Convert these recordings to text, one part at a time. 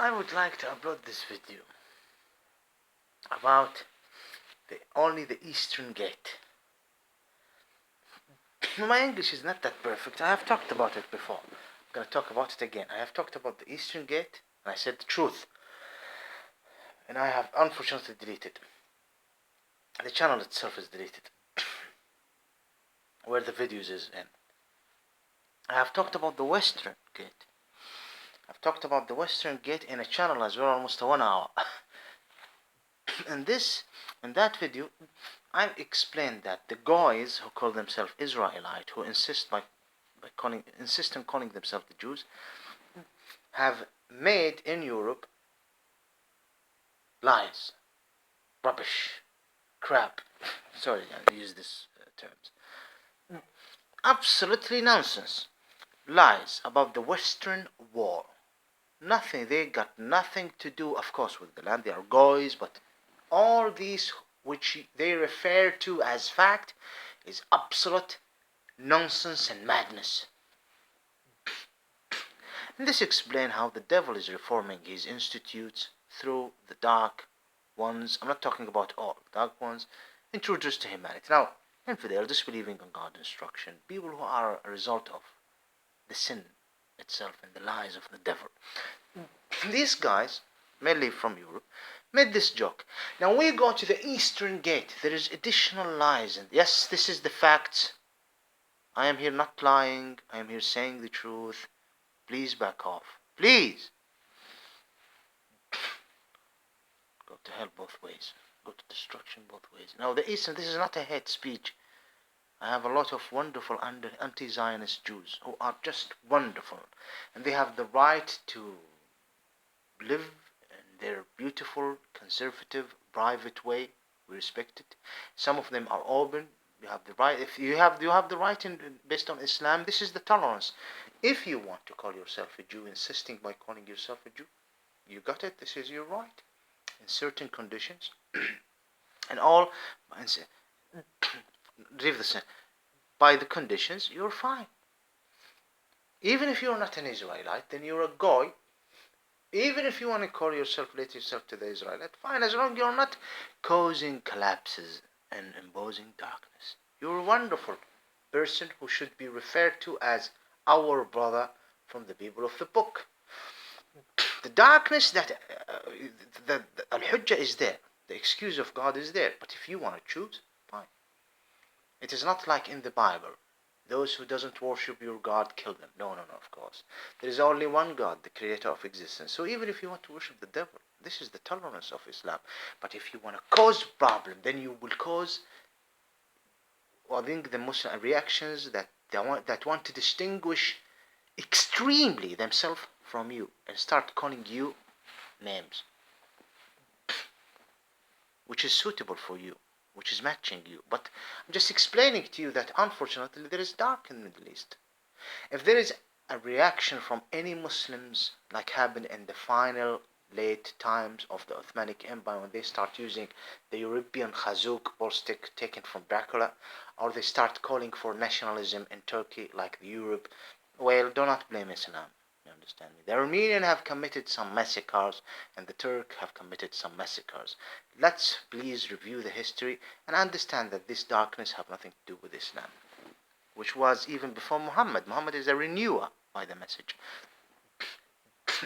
I would like to upload this video about only the Eastern Gate. My English is not that perfect. I have talked about it before. I'm going to talk about it again. I have talked about the Eastern Gate, and I said the truth. And I have unfortunately deleted. The channel itself is deleted. Where the videos is in. I have talked about the Western Gate. I've talked about the Western Gate in a channel as well, almost 1 hour. In that video, I've explained that the guys who call themselves Israelite, who insist on calling themselves the Jews, have made in Europe lies, rubbish, crap. Sorry, I use these terms. Absolutely nonsense. Lies about the Western Wall. Nothing. They got nothing to do, of course, with the land. They are goys, but all these which they refer to as fact is absolute nonsense and madness. And this explains how the devil is reforming his institutes through the dark ones. I'm not talking about all dark ones introduced to humanity. Now, infidel, disbelieving in God's instruction, people who are a result of the sin itself and the lies of the devil. These guys, mainly from Europe, made this joke. Now we go to the Eastern Gate. There is additional lies. And yes, this is the facts. I am here not lying. I am here saying the truth. Please back off. Please. Go to hell both ways. Go to destruction both ways. Now the Eastern, this is not a hate speech. I have a lot of wonderful anti-Zionist Jews who are just wonderful. And they have the right to live in their beautiful, conservative, private way. We respect it. Some of them are open. You have the right. If you have the right based on Islam. This is the tolerance. If you want to call yourself a Jew, insisting by calling yourself a Jew, you got it. This is your right in certain conditions, and all. Leave the sin. By the conditions, you're fine. Even if you're not an Israelite, then you're a goy. Even if you want to call yourself, relate yourself to the Israelite, fine, as long as you're not causing collapses and imposing darkness. You're a wonderful person who should be referred to as our brother from the people of the book. The darkness that the al-hujjah is there. The excuse of God is there. But if you want to choose, fine. It is not like in the Bible. Those who doesn't worship your God, kill them. No, of course. There is only one God, the creator of existence. So even if you want to worship the devil, this is the tolerance of Islam. But if you want to cause problem, then you will cause, I think, the Muslim reactions that want to distinguish extremely themselves from you and start calling you names, which is suitable for you, which is matching you. But I'm just explaining to you that unfortunately there is dark in the Middle East. If there is a reaction from any Muslims, like happened in the final late times of the Ottoman Empire, when they start using the European Khazouk ball stick taken from Dracula, or they start calling for nationalism in Turkey like Europe, well, do not blame Islam. You understand me? The Armenians have committed some massacres, and the Turks have committed some massacres. Let's please review the history and understand that this darkness have nothing to do with Islam, which was even before Muhammad. Muhammad is a renewer by the message.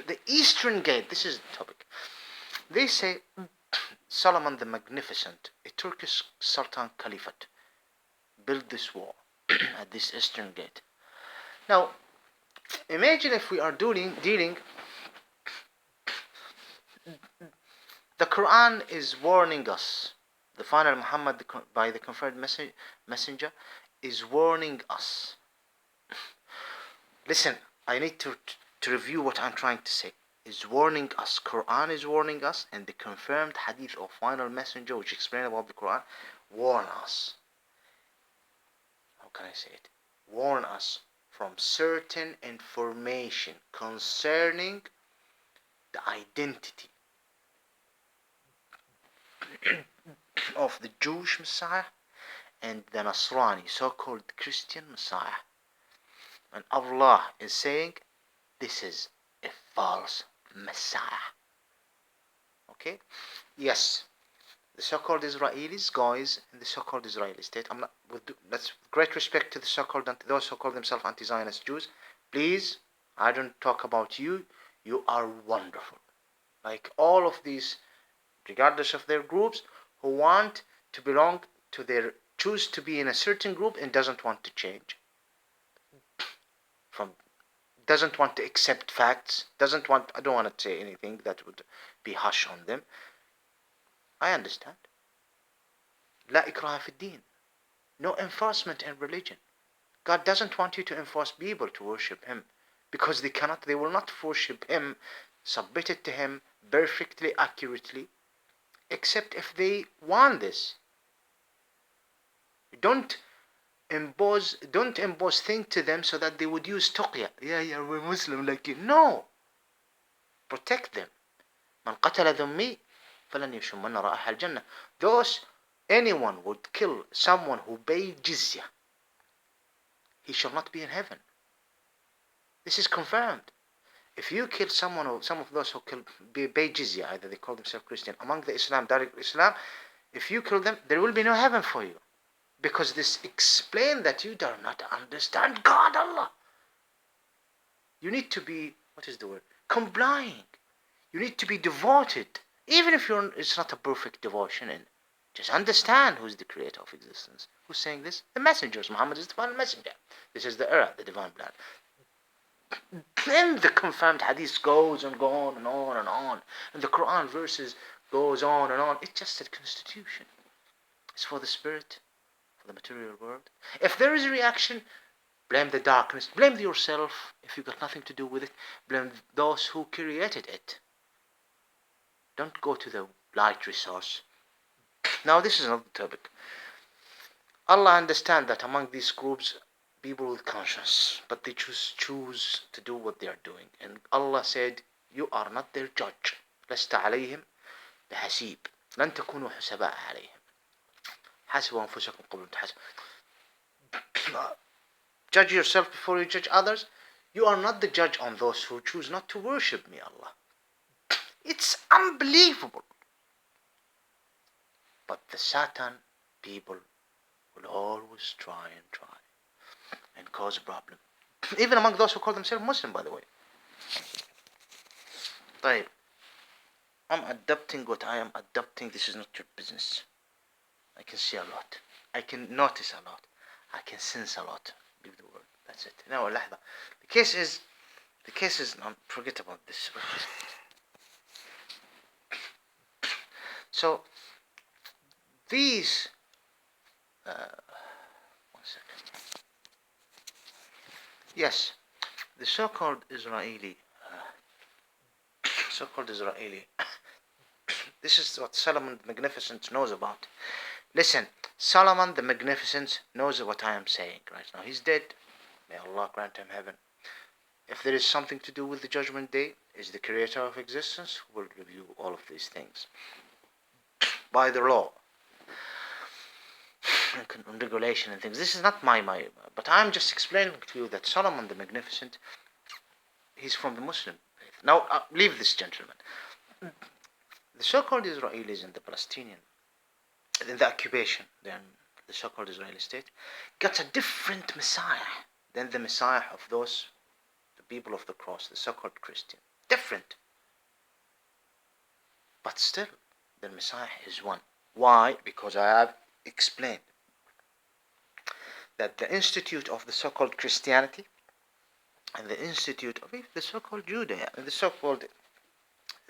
The Eastern Gate, this is the topic. They say Salman the Magnificent, a Turkish Sultan Caliphate, built this wall at this Eastern Gate. Now, imagine if we are dealing. The Quran is warning us. The final Muhammad, by the confirmed messenger, is warning us. Listen, I need to review what I'm trying to say. Is warning us. Quran is warning us, and the confirmed hadith of final messenger, which explain about the Quran, warn us. How can I say it? Warn us from certain information concerning the identity of the Jewish Messiah and the Nasrani, so-called Christian Messiah. And Allah is saying, this is a false Messiah. Okay? Yes, the so-called Israelis, guys, in the so-called Israeli state. I'm not. That's great respect to the so-called those who call themselves anti-Zionist Jews. Please, I don't talk about you. You are wonderful. Like all of these, regardless of their groups, who want to belong to their, choose to be in a certain group and doesn't want to change. From doesn't want to accept facts. Doesn't want. I don't want to say anything that would be hush on them. I understand. لا إكراه في الدين. No enforcement in religion. God doesn't want you to enforce people to worship Him because they cannot, they will not worship Him, submitted to Him perfectly, accurately, except if they want this. Don't impose things to them so that they would use taqya. Yeah, we're Muslim like you. No. Protect them. من قتل ذمي فلن يشمن رائحة الجنة. Anyone would kill someone who paid jizya, he shall not be in heaven. This is confirmed. If you kill someone, or some of those who pay jizya, either they call themselves Christian, among the Islam, direct Islam, if you kill them, there will be no heaven for you. Because this explains that you do not understand God, Allah. You need to be, what is the word? Complying. You need to be devoted. Even if it's not a perfect devotion, and just understand who's the creator of existence. Who's saying this? The messengers. Muhammad is the final messenger. This is the era, the divine plan. Then the confirmed hadith goes and on and on and on. And the Quran verses goes on and on. It's just a constitution. It's for the spirit, for the material world. If there is a reaction, blame the darkness. Blame yourself. If you got nothing to do with it, blame those who created it. Don't go to the light resource. Now this is another topic. Allah understands that among these groups, people with conscience, but they choose to do what they are doing. And Allah said, you are not their judge. لست عليهم بحسيب. لن تكونوا حسباء عليهم. حاسبوا أنفسكم قبل تحاسبوا. Judge yourself before you judge others. You are not the judge on those who choose not to worship me, Allah. It's unbelievable. But the Satan people will always try and cause a problem. Even among those who call themselves Muslim, by the way. طيب. I'm adopting what I am adopting. This is not your business. I can see a lot. I can notice a lot. I can sense a lot. Give the word. That's it. Now, لحظة. The case is, forget about this. So, these, one second. Yes, the so-called Israeli, this is what Solomon the Magnificent knows about. Listen, Solomon the Magnificent knows what I am saying right now. He's dead. May Allah grant him heaven. If there is something to do with the judgment day, is the creator of existence who will review all of these things by the law and regulation and things. This is not my but I'm just explaining to you that Solomon the Magnificent, he's from the Muslim faith. Now leave this gentleman. The so-called Israelis and the Palestinian, in the occupation, then the so-called Israeli state, got a different Messiah than the Messiah of those, the people of the cross, the so-called Christian. Different. But still, the Messiah is one. Why? Because I have explained that the institute of the so-called Christianity and the institute of the so-called Judaism and the so-called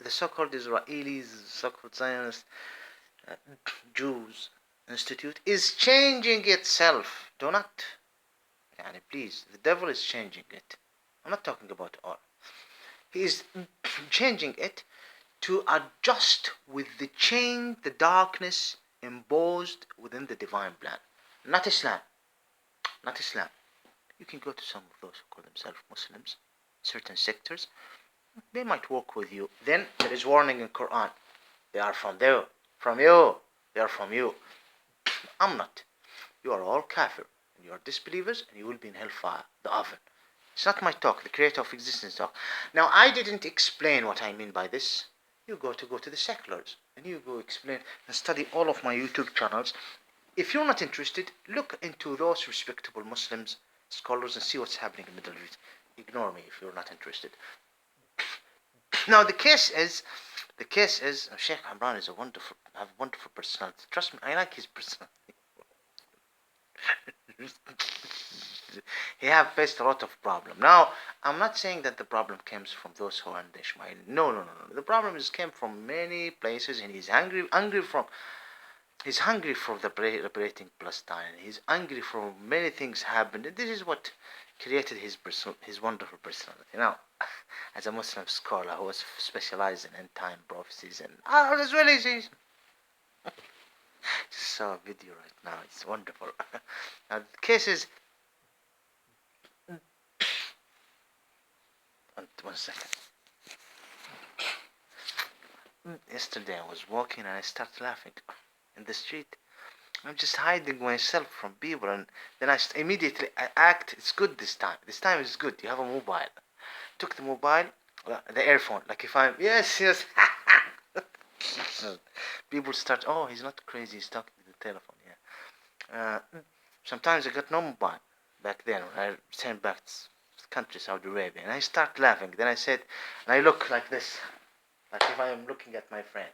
Israelis, so-called Zionist Jews institute is changing itself. Do not, please, the devil is changing it. I'm not talking about all. He is changing it to adjust with the change, the darkness imposed within the divine plan. Not Islam. Not Islam. You can go to some of those who call themselves Muslims, certain sectors. They might work with you. Then there is warning in Quran. They are from you. They are from you. I'm not. You are all kafir. And you are disbelievers and you will be in hellfire, the oven. It's not my talk, the creator of existence talk. Now, I didn't explain what I mean by this. You go to the seculars and you go explain and study all of my YouTube channels. If you're not interested, look into those respectable Muslims scholars and see what's happening in the Middle East. Ignore me if you're not interested. Now the case is Sheikh Imran is have a wonderful personality. Trust me, I like his personality. He have faced a lot of problem. Now, I'm not saying that the problem comes from those who are in the Ishmael. No. The problem came from many places, and he's hungry for the liberating Palestine. He's hungry for many things happened. And this is what created his wonderful personality. Now, as a Muslim scholar who was specialized in end time prophecies and as well as he just saw a video right now. It's wonderful. Now the case is, one second. Yesterday I was walking and I started laughing in the street. I'm just hiding myself from people, and then immediately I act. It's good this time. This time is good. You have a mobile. Took the mobile, the earphone. Like if I'm yes. People start. Oh, he's not crazy. He's talking to the telephone. Yeah. Sometimes I got no mobile back then when I returned back to the country, Saudi Arabia, and I start laughing. Then I said, and I look like this, like if I am looking at my friend.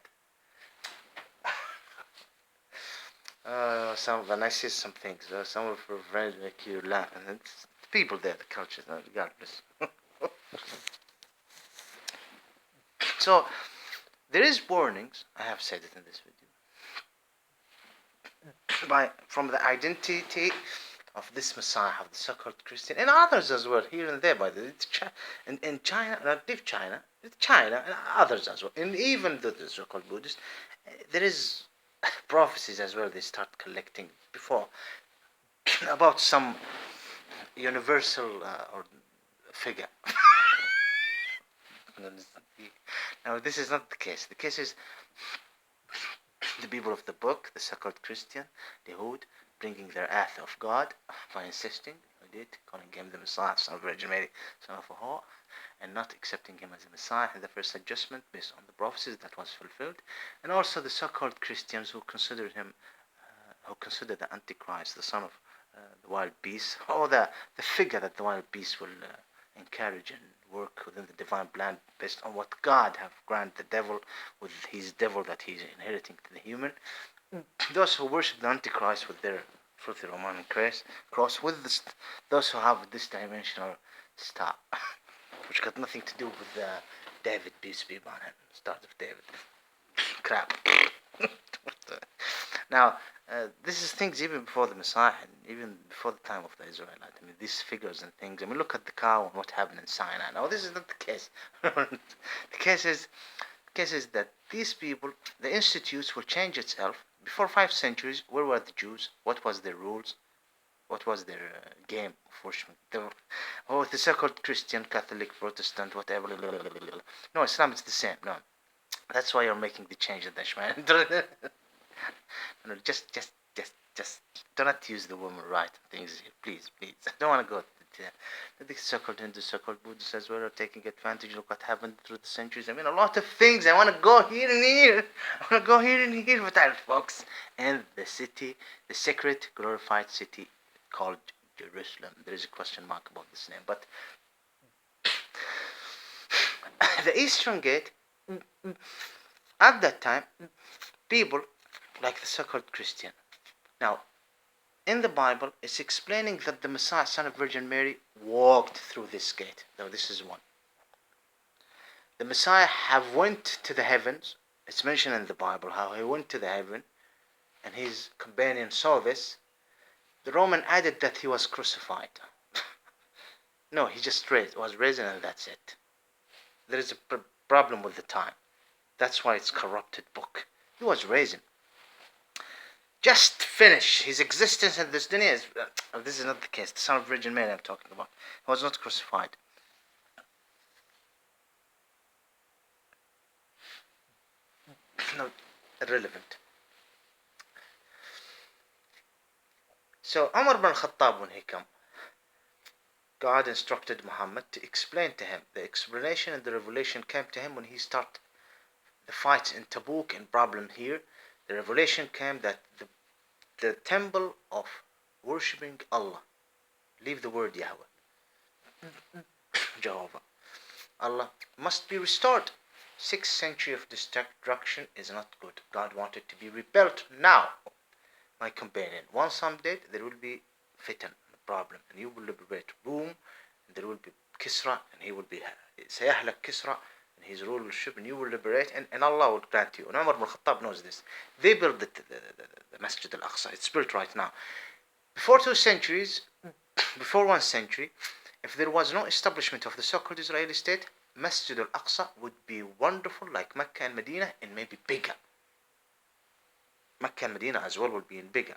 When I see some things, some of her friends make you laugh, and it's the people there, the culture, regardless. So there is warnings. I have said it in this video. From the identity of this Messiah, of the so-called Christian, and others as well, here and there, by the way. In China, not leave China, China, and others as well, and even the so-called Buddhists, there is prophecies as well. They start collecting before about some universal or figure. Now, this is not the case. The case is the people of the book, the so-called Christian, the Yahud, bringing their wrath of God by insisting, calling him the Messiah, son of Virgin Mary, son of a whore, and not accepting him as a Messiah in the first adjustment based on the prophecies that was fulfilled, and also the so-called Christians who considered him, who considered the Antichrist, the son of the wild beast, or the figure that the wild beast will encourage and work within the divine plan based on what God have granted the devil with his devil that he's inheriting to the human. Those who worship the Antichrist with their filthy Roman cross, with those who have this dimensional star, which got nothing to do with David, peace be upon him, start of David. Crap. Now, this is things even before the Messiah, and even before the time of the Israelites. I mean, these figures and things. I mean, look at the cow and what happened in Sinai. Now, this is not the case. The case is that these people, the institutes will change itself. Before 5 centuries, where were the Jews? What was their rules? What was their game of worship? The so-called Christian, Catholic, Protestant, whatever. No, Islam is the same. No, that's why you're making the change at Dashman. No, just do not use the woman right things here, please. I don't want to go. The so-called Hindu, so-called Buddhists as well are taking advantage. Look what happened through the centuries. I mean, a lot of things. I want to go here and here. But folks, and the city, the sacred, glorified city called Jerusalem. There is a question mark about this name, but the Eastern Gate, at that time, people like the so-called Christian. Now, in the Bible, it's explaining that the Messiah, son of Virgin Mary, walked through this gate. Now, this is one. The Messiah have went to the heavens. It's mentioned in the Bible how he went to the heaven, and his companion saw this. The Roman added that he was crucified. No, he just was risen, and that's it. There is a problem with the time. That's why it's corrupted book. He was risen. Just finish his existence in this dunya. This is not the case. The son of Virgin Mary I'm talking about. He was not crucified. No, irrelevant. So Umar bin Khattab, when he came, God instructed Muhammad to explain to him. The explanation and the revelation came to him when he started the fights in Tabuk and problem here. The revelation came that the temple of worshipping Allah, leave the word Yahweh, Jehovah, Allah, must be restored. 6th century of destruction is not good. God wanted to be rebuilt now. My companion, once I'm dead, there will be fitan, problem, and you will liberate Rome, and there will be Kisra, and he will be Sayahlak Kisra, and his rulership, and you will liberate, and Allah will grant you. And Umar ibn Khattab knows this. They built the Masjid al-Aqsa. It's built right now. Before 2 centuries, before 1 century, if there was no establishment of the so-called Israeli state, Masjid al-Aqsa would be wonderful like Mecca and Medina, and maybe bigger. Mecca and Medina as well will be in bigger.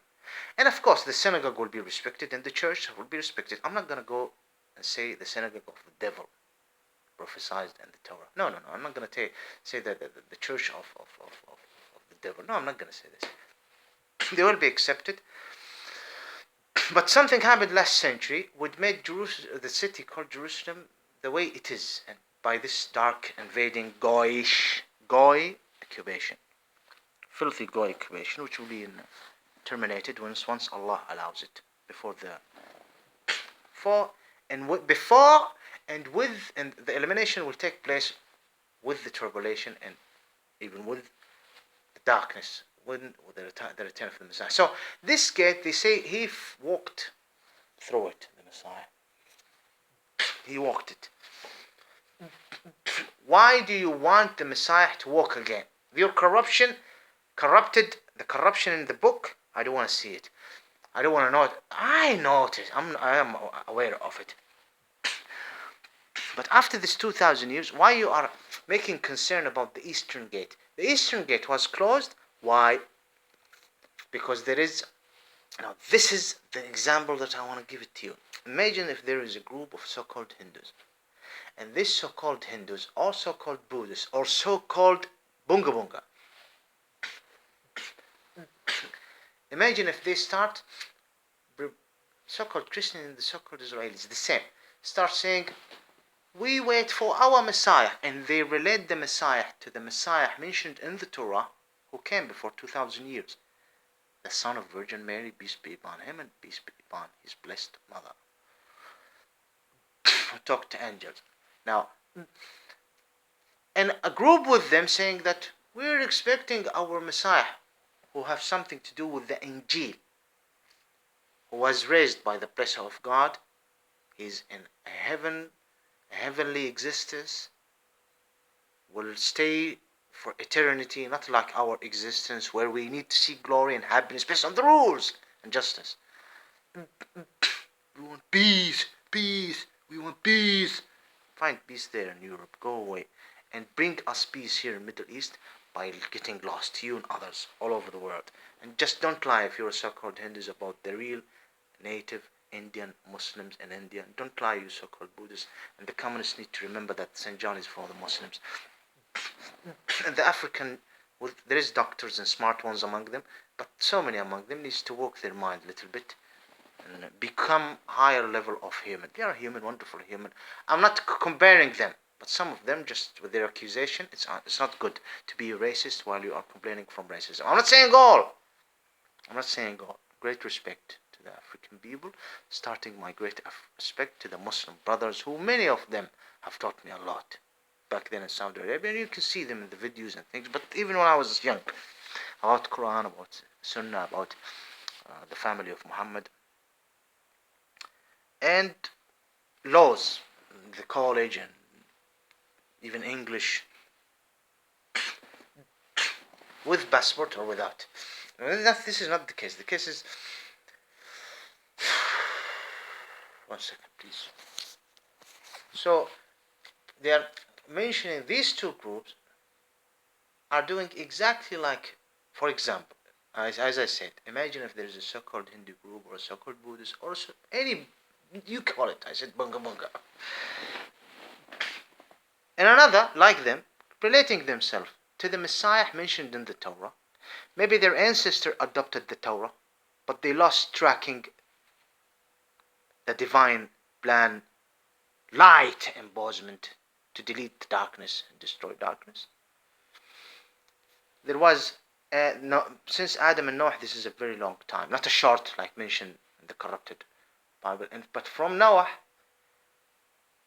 And of course, the synagogue will be respected and the church will be respected. I'm not going to go and say the synagogue of the devil prophesied in the Torah. No. I'm not going to say that the church of the devil. No, I'm not going to say this. They will be accepted. But something happened last century which made the city called Jerusalem the way it is, and by this dark invading Goy occupation, filthy Goy occupation, which will be terminated once Allah allows it. And the elimination will take place with the tribulation and even with the darkness, when the return of the Messiah. So this gate, they say he walked through it, the Messiah. He walked it. Why do you want the Messiah to walk again? Your corrupted the corruption in the book. I don't want to see it. I don't want to know it. I know it. I am aware of it. But after this 2,000 years, why you are making concern about the Eastern Gate? The Eastern Gate was closed. Why? Because there is. Now, this is the example that I want to give it to you. Imagine if there is a group of so-called Hindus. And these so-called Hindus, or so-called Buddhists, or so-called Bunga Bunga. Imagine if they start, so-called Christian and the so-called Israelis, the same, start saying, we wait for our Messiah, and they relate the Messiah to the Messiah mentioned in the Torah, who came before 2,000 years. The son of Virgin Mary, peace be upon him, and peace be upon his blessed mother. Who talked to angels. Now, and a group with them saying that we're expecting our Messiah, who have something to do with the Injil, who was raised by the blessing of God. He's in heaven, a heavenly existence, will stay for eternity, not like our existence where we need to see glory and happiness based on the rules and justice. We want peace, we want peace. Find peace there in Europe, go away, and bring us peace here in Middle East by getting lost, you and others all over the world. And just don't lie if you're so-called Hindus about the real native Indian Muslims in India. Don't lie, you so-called Buddhists. And the communists need to remember that St. John is for the Muslims. And the African, there is doctors and smart ones among them, but so many among them needs to work their mind a little bit and become higher level of human. They are human, wonderful human. I'm not comparing them, but some of them, just with their accusation, it's not good to be a racist while you are complaining from racism. I'm not saying all. Great respect to the African people, starting my great respect to the Muslim brothers, who many of them have taught me a lot back then in Saudi Arabia. And you can see them in the videos and things. But even when I was young, about Quran, about Sunnah, about the family of Muhammad, and laws, the college, and even English, with passport or without. This is not the case. The case is, 1 second please. So they are mentioning these two groups are doing exactly like, for example, as I said, imagine if there is a so-called Hindu group or a so-called Buddhist or any, you call it, I said Bunga Bunga, and another like them, relating themselves to the Messiah mentioned in the Torah. Maybe their ancestor adopted the Torah, but they lost tracking the divine plan light embodiment to delete darkness and destroy darkness. There was no, since Adam and Noah, this is a very long time, not a short like mentioned in the corrupted Bible, but from Noah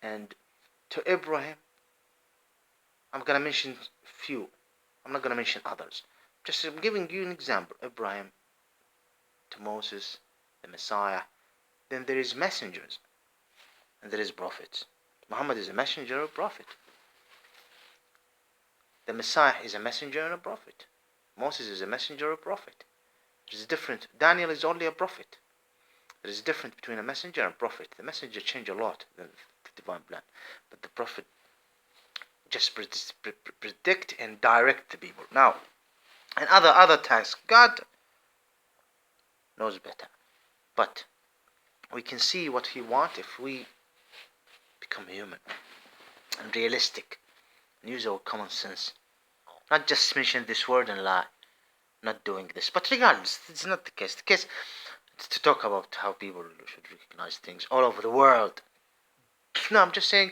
and to Abraham, I'm gonna mention few. I'm not gonna mention others. Just I'm giving you an example. Abraham to Moses, the Messiah. Then there is messengers and there is prophets. Muhammad is a messenger or a prophet. The Messiah is a messenger and a prophet. Moses is a messenger or a prophet. There is different. Daniel is only a prophet. There is a difference between a messenger and a prophet. The messenger change a lot than the divine plan, but the prophet just predict and direct the people. Now, and other tasks, God knows better, but we can see what He wants if we become human and realistic and use our common sense. Not just mention this word and lie, not doing this. But regardless, it's not the case. The case is to talk about how people should recognize things all over the world. No, I'm just saying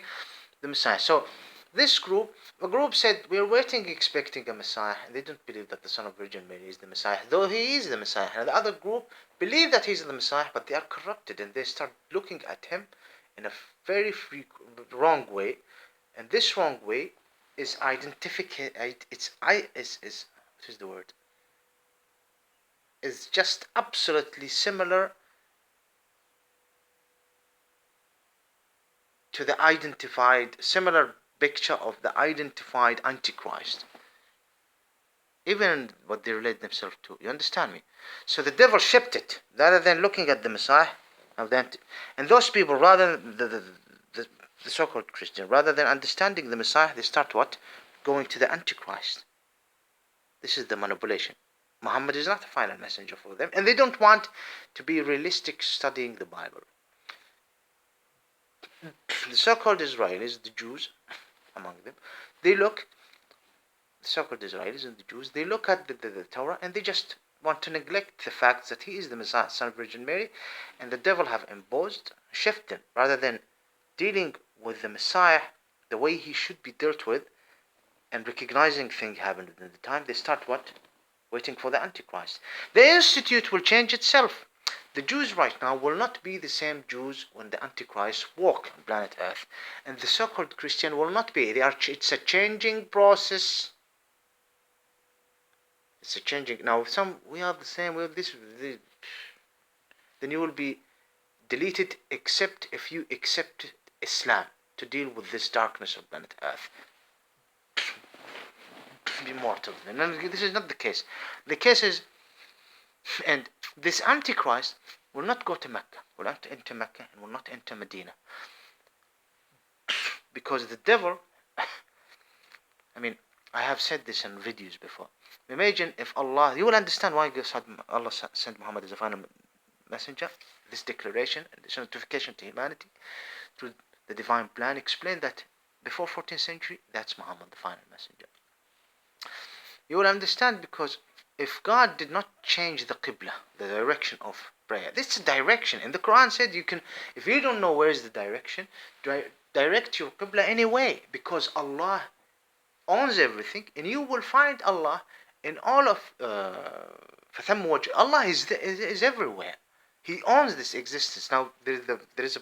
the Messiah. So this group, a group said, we're waiting, expecting a Messiah, and they don't believe that the Son of Virgin Mary is the Messiah, though He is the Messiah. And the other group believe that He's the Messiah, but they are corrupted, and they start looking at Him in a very wrong way, and this wrong way is identification. It's what is the word? Is just absolutely similar to the identified, similar picture of the identified Antichrist. Even what they relate themselves to. You understand me? So the devil shipped it, rather than looking at the Messiah, and those people, rather than the so-called Christian, rather than understanding the Messiah, they start what? Going to the Antichrist. This is the manipulation. Muhammad is not the final messenger for them, and they don't want to be realistic studying the Bible. The so-called Israelis, the Jews among them, they look, the so-called Israelis and the Jews, they look at the Torah and they just want to neglect the fact that He is the Messiah, Son of Virgin Mary, and the devil have imposed, shifted, rather than dealing with the Messiah the way He should be dealt with, and recognizing things happened in the time, they start what? Waiting for the Antichrist. The institute will change itself. The Jews right now will not be the same Jews when the Antichrist walk on planet Earth, and the so-called Christian will not be. It's a changing process. It's a changing. Now, we are the same. We have this. Then you will be deleted, except if you accept Islam to deal with this darkness of planet Earth. Be mortal. And this is not the case. The case is, and this Antichrist will not go to Mecca, will not enter Mecca, and will not enter Medina. Because the devil, I have said this in videos before. Imagine if Allah, you will understand why Allah sent Muhammad as a final messenger, this declaration, and this notification to humanity through the divine plan, explained that before 14th century, that's Muhammad, the final messenger. You will understand, because if God did not change the Qibla, the direction of prayer, this is direction. And the Quran said you can, if you don't know where is the direction, direct your Qibla anyway, because Allah owns everything, and you will find Allah in all of Allah is everywhere. He owns this existence. Now there is a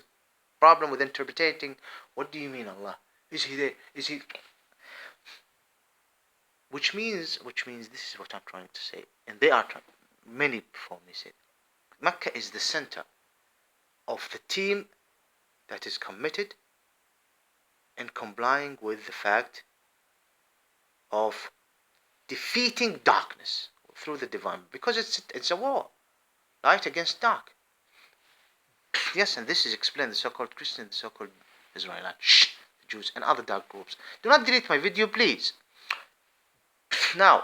problem with interpreting. What do you mean Allah? Is He there? Is He? Which means this is what I'm trying to say, and they are many before me said, Mecca is the center of the team that is committed and complying with the fact of defeating darkness through the divine, because it's a war, light against dark. Yes, and this is explained, the so-called Christian, the so-called Israelites, the Jews, and other dark groups. Do not delete my video, please. Now,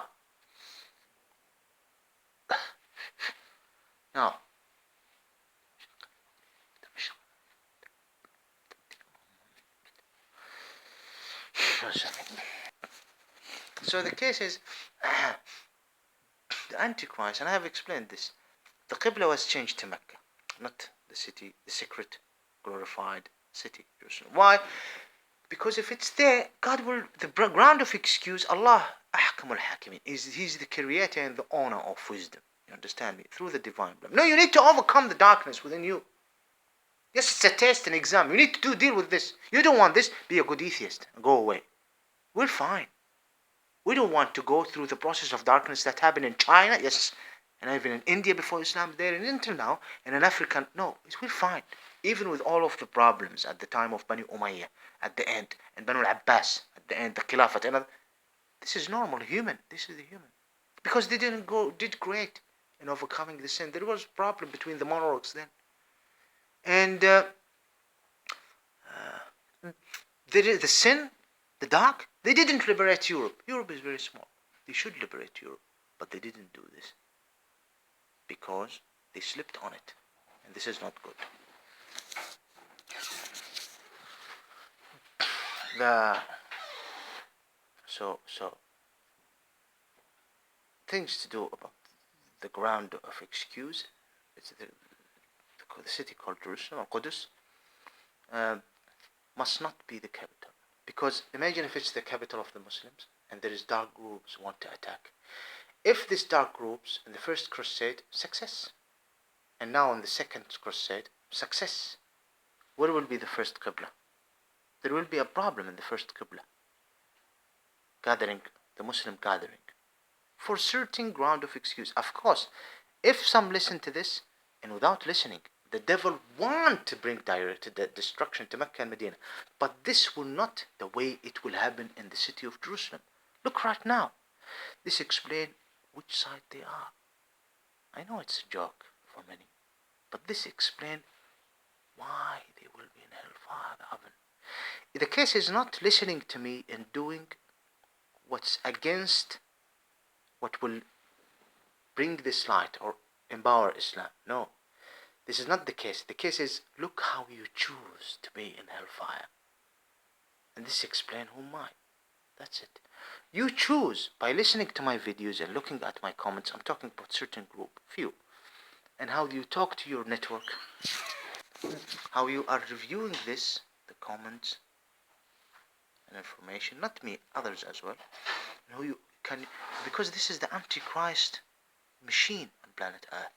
so the case is, the Antichrist, and I have explained this, the Qibla was changed to Mecca, not the city, the secret, glorified city, Jerusalem. Why? Because if it's there, God will, the ground of excuse, Allah, Ahkamul Hakimin, He's the creator and the owner of wisdom. You understand me? Through the divine blood. No, you need to overcome the darkness within you. Yes, it's a test, an exam. You need to deal with this. You don't want this, be a good atheist and go away. We're fine. We don't want to go through the process of darkness that happened in China, yes, and even in India before Islam, there and until now, and in Africa. No, we're fine. Even with all of the problems at the time of Bani Umayyah, at the end, and Banu al-Abbas, at the end, the Khilafat, and this is normal, human. This is the human. Because they did great in overcoming the sin. There was a problem between the monarchs then. And the sin, the dark, they didn't liberate Europe. Europe is very small. They should liberate Europe. But they didn't do this. Because they slipped on it. And this is not good. So things to do about the ground of excuse. It's the city called Jerusalem, or Qudus, must not be the capital. Because imagine if it's the capital of the Muslims and there is dark groups who want to attack. If these dark groups in the first crusade, success. And now in the second crusade, success. Where will be the first Qibla? There will be a problem in the first Qibla. Gathering, the Muslim gathering. For certain ground of excuse. Of course, if some listen to this, and without listening, the devil want to bring direct destruction to Mecca and Medina. But this will not the way it will happen in the city of Jerusalem. Look right now. This explains which side they are. I know it's a joke for many. But this explains why they will be in hellfire, the oven. The case is not listening to me and doing what's against what will bring this light or empower Islam. No. This is not the case. The case is, look how you choose to be in hellfire. And this explains who am I. That's it. You choose by listening to my videos and looking at my comments. I'm talking about certain group, few. And how you talk to your network. How you are reviewing this, the comments and information. Not me, others as well. And how you can, because this is the Antichrist machine on planet Earth.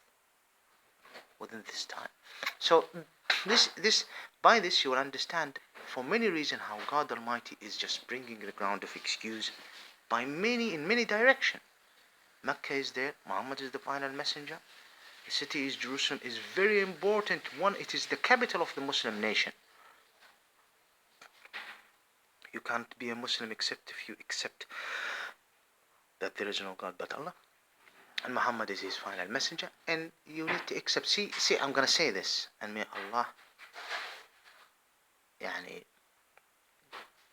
Within this time. So by this you will understand for many reasons how God Almighty is just bringing the ground of excuse in many directions. Mecca is there, Muhammad is the final messenger. The city is Jerusalem is very important. One, it is the capital of the Muslim nation. You can't be a Muslim except if you accept that there is no God but Allah. And Muhammad is his final messenger, and you need to accept. See, I'm gonna say this, and may Allah,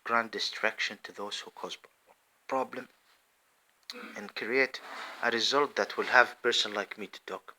grant distraction to those who cause problem, and create a result that will have a person like me to talk.